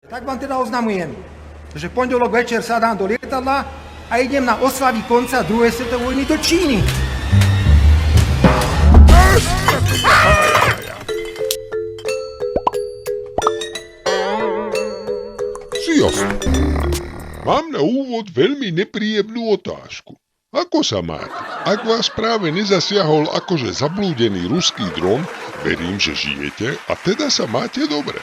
Tak vám teda oznamujem, že v pondelok večer sadám do lietadla a idem na oslavy konca druhej svetovej vojny do Číny. Sziasztok! Mám na úvod veľmi nepríjemnú otázku. Ako sa máte? Ak vás práve nezasiahol akože zablúdený ruský dron, verím, že žijete a teda sa máte dobre.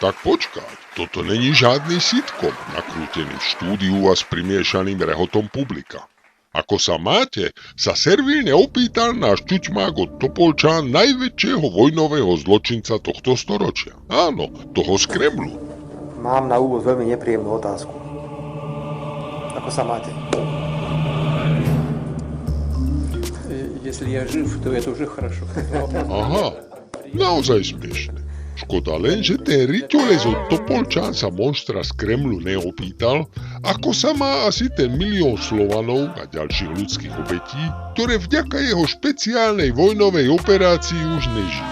Tak počkať, toto není žiadny sitcom, nakrútený v štúdiu a s primiešaným rehotom publika. Ako sa máte, sa servilne opýtal náš čučmák od Topolčan, najväčšieho vojnového zločinca tohto storočia. Áno, toho z Kremlu. Mám na úvod veľmi nepríjemnú otázku. Ako sa máte? Если я жив, то это уже хорошо. Aha, naozaj smiešne. Škoda len, že ten riťolez od Topolčan sa monštra z Kremlu neopýtal, ako sa má asi ten milión Slovanov a ďalších ľudských obetí, ktoré vďaka jeho špeciálnej vojnovej operácii už nežijú.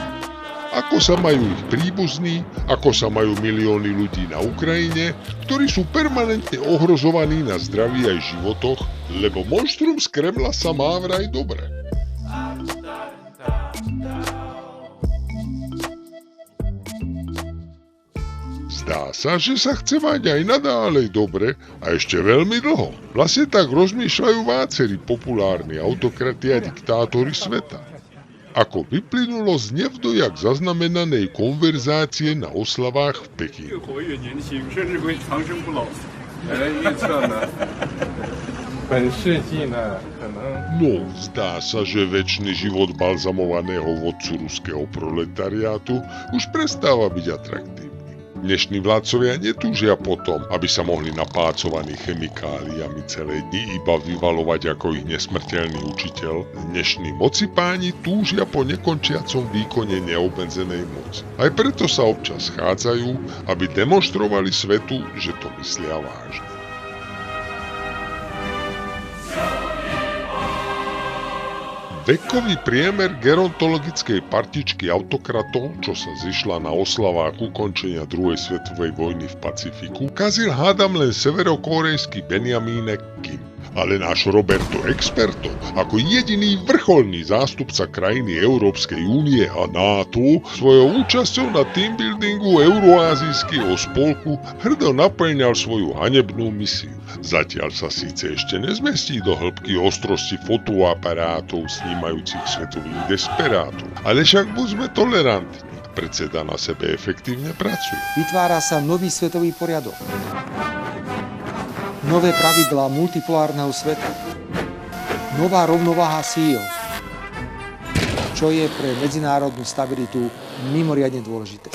Ako sa majú ich príbuzní, ako sa majú milióny ľudí na Ukrajine, ktorí sú permanentne ohrozovaní na zdraví aj životoch, lebo monštrum z Kremla sa má vraj dobre. Zdá sa, že sa chce mať aj nadálej dobre a ešte veľmi dlho. Vlastne tak rozmýšľajú váceri populárni autokrati a diktátori sveta. Ako vyplynulo z nevdojak zaznamenanej konverzácie na oslavách v Pekingu. No, zdá sa, že večný život balzamovaného vodcu ruského proletariátu už prestáva byť atraktívny. Dnešní vládcovia netúžia potom, aby sa mohli napácovaní chemikáliami celé dni iba vyvalovať ako ich nesmrteľný učiteľ. Dnešní mocipáni túžia po nekončiacom výkone neobmedzenej moci. Aj preto sa občas schádzajú, aby demonštrovali svetu, že to myslia vážne. Vekový priemer gerontologickej partičky autokratov, čo sa zišla na oslavách ukončenia druhej svetovej vojny v Pacifiku, kazil hádam len severokórejský Benjamínek Kim. Ale náš Roberto Experto, ako jediný vrcholný zástupca krajiny Európskej únie a NATO, svojou účasťou na teambuildingu Euroázijského spolku hrdo naplňal svoju hanebnú misiu. Zatiaľ sa síce ešte nezmestí do hĺbky ostrosti fotoaparátov snímajúcich svetových desperátov, ale však buďme tolerantní. Predseda na sebe efektívne pracuje. Vytvára sa nový svetový poriadok. Nové pravidlá multipolárneho sveta. Nová rovnováha síl, čo je pre medzinárodnú stabilitu mimoriadne dôležité.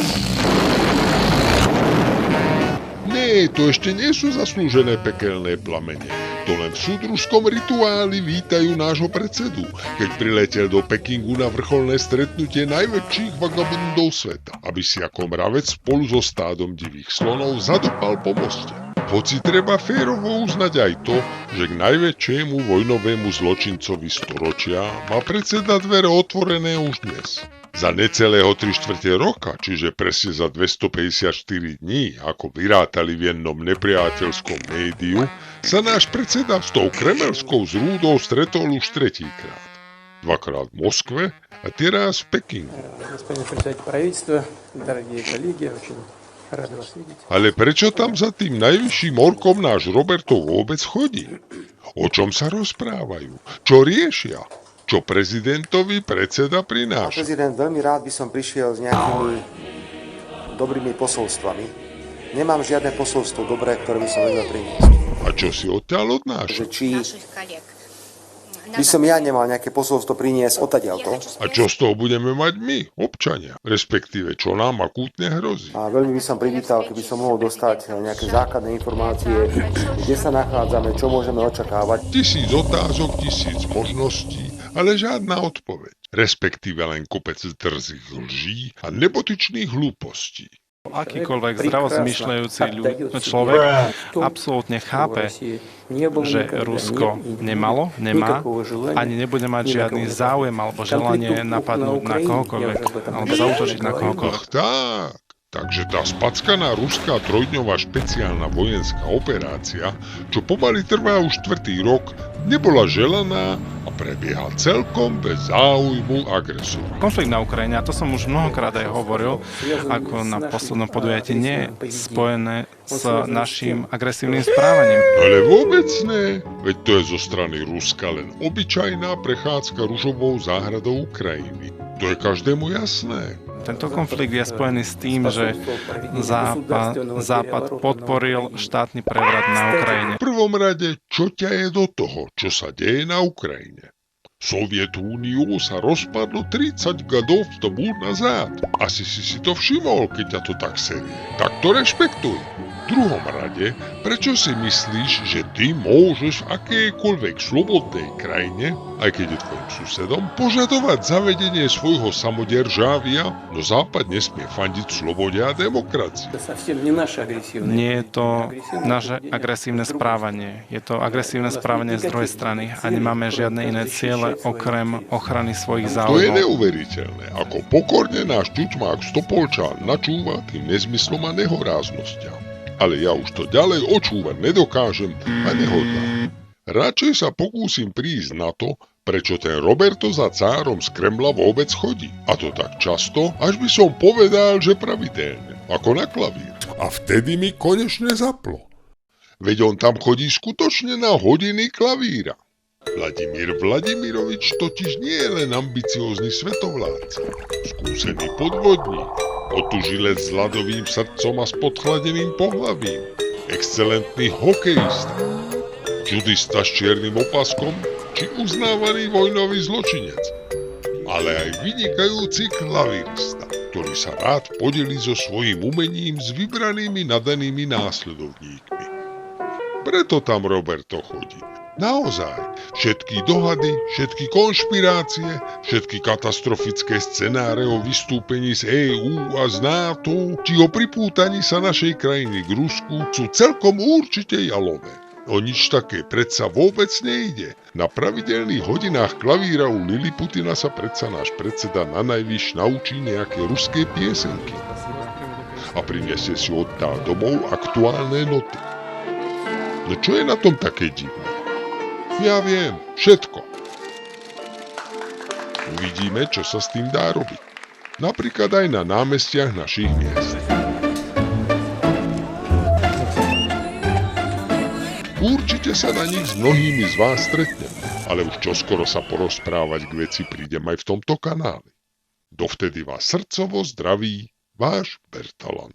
Nie, to ešte nie sú zaslúžené pekelné plamene. To len v súdružskom rituáli vítajú nášho predsedu, keď priletel do Pekingu na vrcholné stretnutie najväčších vagabundov sveta, aby si ako mravec spolu so stádom divých slonov zadopal po moste. Hoci treba férovo uznať aj to, že k najväčšiemu vojnovému zločincovi storočia má predseda dvere otvorené už dnes. Za necelého 3/4 roka, čiže presne za 254 dní, ako vyrátali v jednom nepriateľskom médiu, sa náš predseda s tou kremelskou zrúdou stretol už tretíkrát. Dvakrát v Moskve a teraz v Pekingu. Ale prečo tam za tým najvyšším orkom náš Roberto vôbec chodí? O čom sa rozprávajú? Čo riešia? Čo prezidentovi predseda prináša? Prezident, veľmi rád by som prišiel s nejakými dobrými posolstvami. Nemám žiadne posolstvo dobré, ktoré by som vedel priniesť. A čo si odtiaľ odnáša? Či by som ja nemal nejaké posolstvo priniesť odtiaľto. A čo z toho budeme mať my, občania? Respektíve, čo nám akútne hrozí? A veľmi by som privítal, keby som mohol dostať nejaké základné informácie, kde sa nachádzame, čo môžeme očakávať. 1000 otázok, 1000 možností, ale žiadna odpoveď. Respektíve len kopec drzých lží a nebotičných hlúpostí. Akýkoľvek zdravozmýšľajúci človek absolútne chápe, že Rusko nemalo, nemá, ani nebude mať žiadny záujem alebo želanie napadnúť na kohokoľvek, alebo zaútočiť na kohokoľvek. Ach tak, Takže tá spackaná ruská trojdňová špeciálna vojenská operácia, čo pomaly trvá už 4. rok, nebola želaná a prebieha celkom bez záujmu agresora. Konflikt na Ukrajine, a to som už mnohokrát aj hovoril, ako na poslednom podujatí, nie je spojené s našim agresívnym správaním. Ale vôbec ne, veď to je zo strany Ruska len obyčajná prechádzka ružovou záhradou Ukrajiny. To je každému jasné. Tento konflikt je spojený s tým, že Západ podporil štátny prevrat na Ukrajine. V prvom rade, čo ťa je do toho, čo sa deje na Ukrajine? Sovietúniu sa rozpadlo 30 gadov tomu nazad. Asi si to všimol, keď ťa to tak serie. Tak to rešpektuj. V druhom rade, prečo si myslíš, že ty môžeš v akejkoľvek slobodnej krajine, aj keď je tvojim susedom, požadovať zavedenie svojho samoderžávia, no Západ nesmie fandiť slobode a demokracii? Nie je to naše agresívne správanie. Je to agresívne správanie z druhej strany a nemáme žiadne iné ciele okrem ochrany svojich To je záujmov. neuveriteľné, ako pokorne náš ťuťmák Stopolčan načúva tým nezmyslom a nehoráznostiam. Ale ja už to ďalej očúvať nedokážem a nehodlám. Radšej sa pokúsim prísť na to, prečo ten Roberto za cárom z Kremla vôbec chodí. A to tak často, až by som povedal, že pravidelne, ako na klavír. A vtedy mi konečne zaplo. Veď on tam chodí skutočne na hodiny klavíra. Vladimír Vladimirovič totiž nie je len ambiciózny svetovládca, skúsený podvodník, otužilec s ľadovým srdcom a s podchladeným pohlavím, excelentný hokejista, judista s čiernym opaskom či uznávaný vojnový zločinec, ale aj vynikajúci klavírista, ktorý sa rád podelí so svojím umením s vybranými nadanými následovníkmi. Preto tam Roberto chodí. Naozaj, všetky dohady, všetky konšpirácie, všetky katastrofické scenáre o vystúpení z EÚ a z NATO, či o pripútaní sa našej krajiny k Rusku sú celkom určite jalové. O nič také predsa vôbec nejde. Na pravidelných hodinách klavíra u Liliputina sa predsa náš predseda na najvyš naučí nejaké ruské piesenky. A prinesie si odtá domov aktuálne noty. No čo je na tom také divné? Ja viem, všetko. Uvidíme, čo sa s tým dá robiť. Napríklad aj na námestiach našich miest. Určite sa na nich s mnohými z vás stretnem, ale už čoskoro sa porozprávať k veci prídem aj v tomto kanále. Dovtedy vás srdcovo zdraví váš Bertalan.